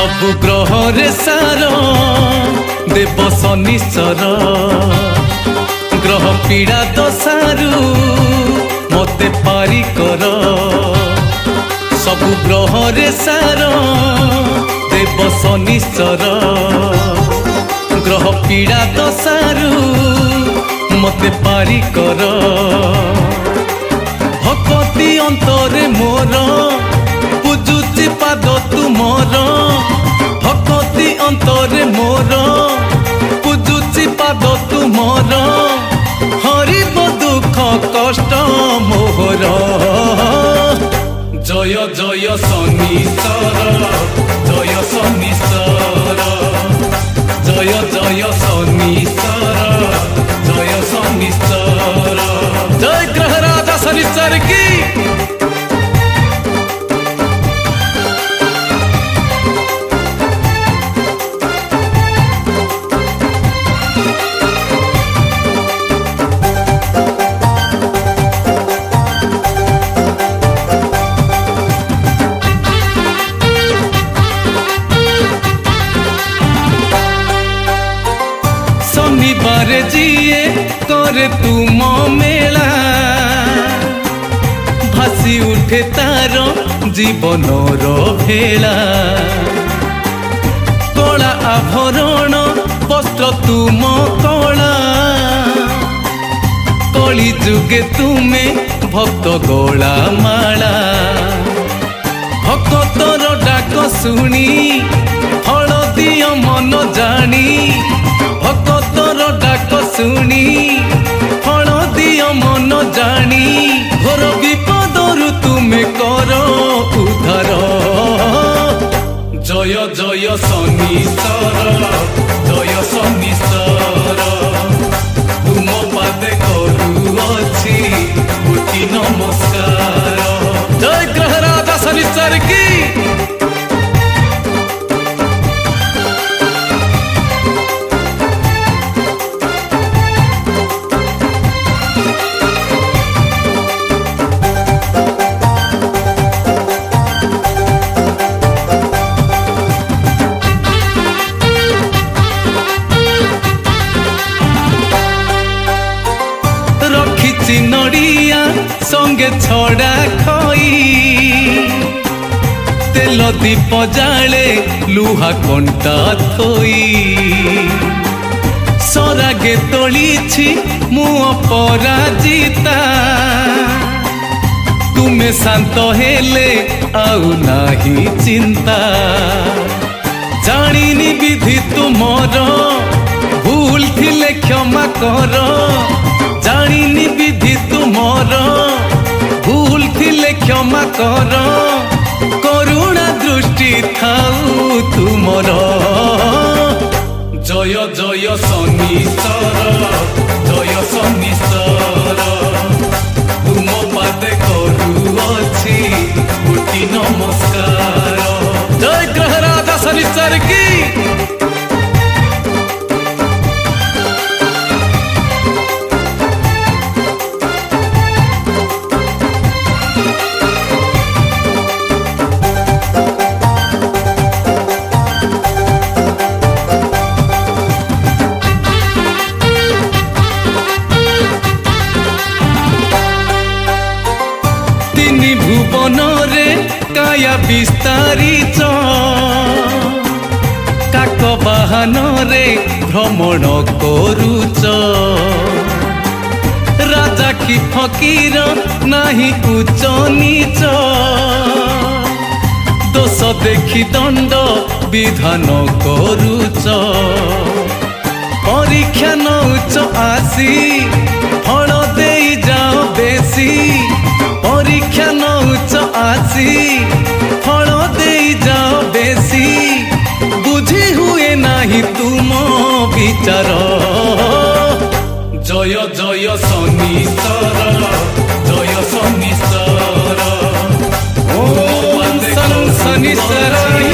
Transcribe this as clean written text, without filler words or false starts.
सबु ग्रह रे सार देव शनिश्चर ग्रह पीड़ा दशारू मते पारी कर सबु ग्रह रे सार देव शनिश्चर ग्रह पीड़ा दशारू मते पारी कर भक्ति अंतरे मोर पूजुची पाद तुमर भक्ति अंतरे मोर पूजुची पाद तुमर हरिब दुख कष्ट मोहर जय जय शनिश्चर जय शनिश्चर जय जय शनिश्चर जय शनिश्चर जय ग्रह राजा शनिश्चर की शनिवार जिए करे तुम मेला भासी उठे तार जीवन भेला कला आभरण वस्त्र तुम कला कली जुगे तुमे भक्त गोला माला भक्तर डाक शुणी फल दिय मन जानी भक्तर डाक शुणी फल दिय मन जानी घोर विपदरु तुमे कर उद्धार जय जय शनिश्चर जय शनिश्चर तुम पादे करुअछि कोटि नमस्कार जय ग्रह राजा शनिश्चर की नड़िया संगे छड़ा खई तेल दीप जाले लुहा कंटा थोई सरागे तोली मु अपराजिता तुमे शांत हेले आउ नाही चिंता जानिनी विधि तुमर भूल थिले क्षमा कर जानिनी विधि तुमर भूल थिले क्षमा कर करुणा दृष्टि थाउ तुमर जय जय शनिश्चर जय शनिश्चर तुम पादे करुअछि कोटि नमस्कार जय ग्रह राजा शनिश्चर की भुवन रे काया विस्तारित काक बाहन रे भ्रमण करुच राजा की फकीर नाही उच्च नीच दोष देखी दंड विधान करुच परीक्षा नौच आसी फल दे जाओ बेसी परीक्षा नौच आसी फल दे जाओ बेसी बुझी हुए नाही तुम विचार जय जय शनिश्चर जय शनिश्चर ओम शनिश्चराय